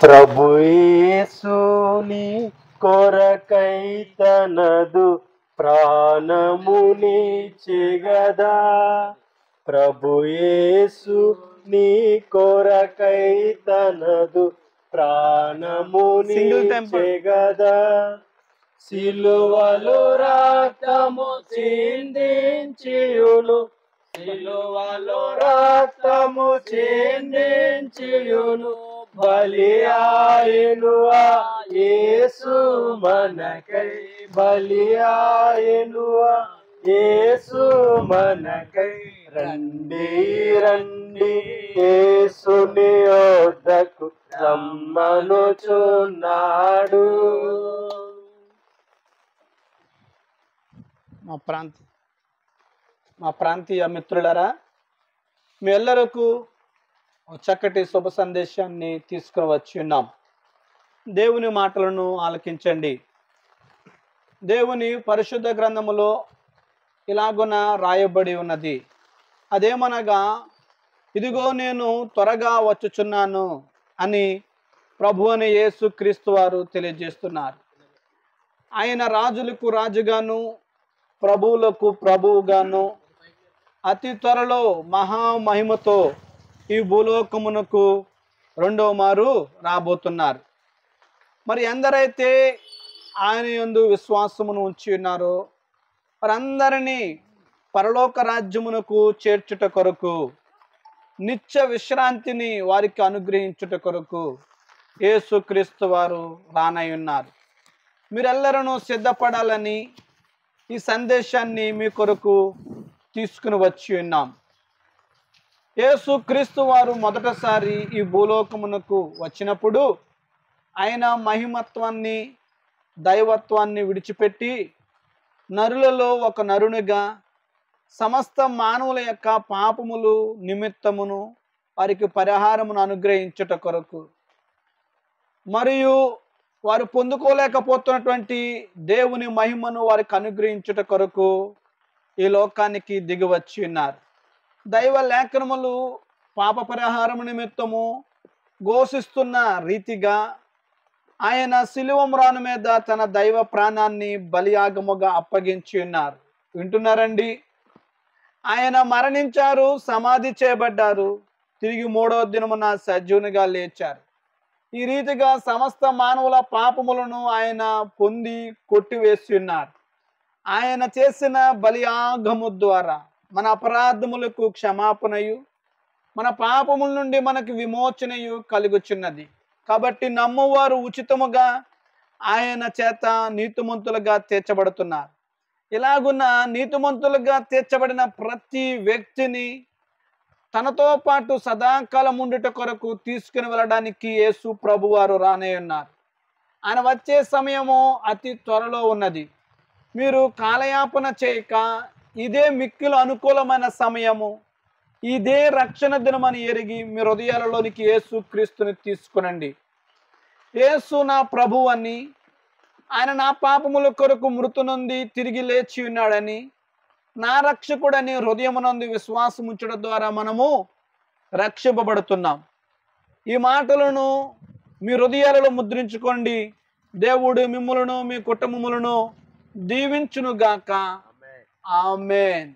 ప్రభు యేసుని కొరకై తనదు ప్రాణముని చెగదా. ప్రభు యేసు నీ కొరకై తనదు ప్రాణముని చెగదా. సిలువలో రక్తము చిందించియును, సిలువలో రక్తము చిందించియును, బలి ఆయను ఆ యేసు మనకై, బలి ఆయను ఆ యేసు మనకై. రండి రండి యేసుని యొద్దకు రమ్మనుచున్నాడు. మా ప్రాంతీయ మిత్రులరా, మీ ಎಲ್ಲರಿಗೂ చక్కటి శుభ సందేశాన్ని తీసుకుని వచ్చి ఉన్నాం. దేవుని మాటలను ఆలకించండి. దేవుని పరిశుద్ధ గ్రంథములో ఇలాగున రాయబడి ఉన్నది. అదేమనగా, ఇదిగో నేను త్వరగా వచ్చుచున్నాను అని ప్రభు అని యేసు క్రీస్తు వారు తెలియజేస్తున్నారు. ఆయన రాజులకు రాజుగాను ప్రభువులకు ప్రభువుగాను అతి త్వరలో మహామహిమతో ఈ భూలోకమునకు రెండో మారు రాబోతున్నారు. మరి ఎందరైతే ఆయన యందు విశ్వాసమును ఉంచి ఉన్నారో వారందరినీ పరలోక రాజ్యమునకు చేర్చుట కొరకు, నిత్య విశ్రాంతిని వారికి అనుగ్రహించుట కొరకు యేసుక్రీస్తు వారు రానై ఉన్నారు. మీరెల్లరూ సిద్ధపడాలని ఈ సందేశాన్ని మీ కొరకు తీసుకుని వచ్చి ఉన్నాం. యేసుక్రీస్తు వారు మొదటిసారి ఈ భూలోకమునకు వచ్చినప్పుడు ఆయన మహిమత్వాన్ని, దైవత్వాన్ని విడిచిపెట్టి నరులలో ఒక నరునిగా సమస్త మానవుల యొక్క పాపములు నిమిత్తమును వారికి పరిహారమును అనుగ్రహించుట కొరకు, మరియు వారు పొందుకోలేకపోతున్నటువంటి దేవుని మహిమను వారికి అనుగ్రహించుట కొరకు ఈ లోకానికి దిగి వచ్చి ఉన్నారు. దైవ లేఖనములు పాప పరిహారము నిమిత్తము ఘోషిస్తున్న రీతిగా ఆయన శిలువ మ్రాను మీద తన దైవ ప్రాణాన్ని బలియాగముగా అప్పగించి ఉన్నారు. వింటున్నారండి? ఆయన మరణించారు, సమాధి చేయబడ్డారు, తిరిగి మూడవ దినమున సజీవునిగా లేచారు. ఈ రీతిగా సమస్త మానవుల పాపములను ఆయన పొంది కొట్టివేసి ఉన్నారు. ఆయన చేసిన బలియాగము ద్వారా మన అపరాధములకు క్షమాపణయు, మన పాపముల నుండి మనకు విమోచనయు కలుగుచున్నది. కాబట్టి నమ్మువారు ఉచితముగా ఆయన చేత నీతిమంతులుగా తీర్చబడుతున్నారు. ఇలాగున్న నీతిమంతులుగా తీర్చబడిన ప్రతి వ్యక్తిని తనతో పాటు సదాకాలం ఉండుట కొరకు తీసుకుని వెళ్ళడానికి యేసు ప్రభు వారు రానే ఉన్నారు. ఆయన వచ్చే సమయము అతి త్వరలో ఉన్నది. మీరు కాలయాపన చేయక ఇదే మిక్కిలి అనుకూలమైన సమయము, ఇదే రక్షణ దినమని ఎరిగి మీ హృదయాలలోనికి యేసు క్రీస్తుని తీసుకునండి. యేసు నా ప్రభు అని, ఆయన నా పాపముల కొరకు మృతి నొంది తిరిగి లేచి ఉన్నాడని, నా రక్షకుడని హృదయమునందు విశ్వాసం ఉంచడం ద్వారా మనము రక్షింపబడుతున్నాం. ఈ మాటలను మీ హృదయాలలో ముద్రించుకోండి. దేవుడు మిమ్ములను మీ కుటుంబములను దీవించునుగాక. ఆమేన్.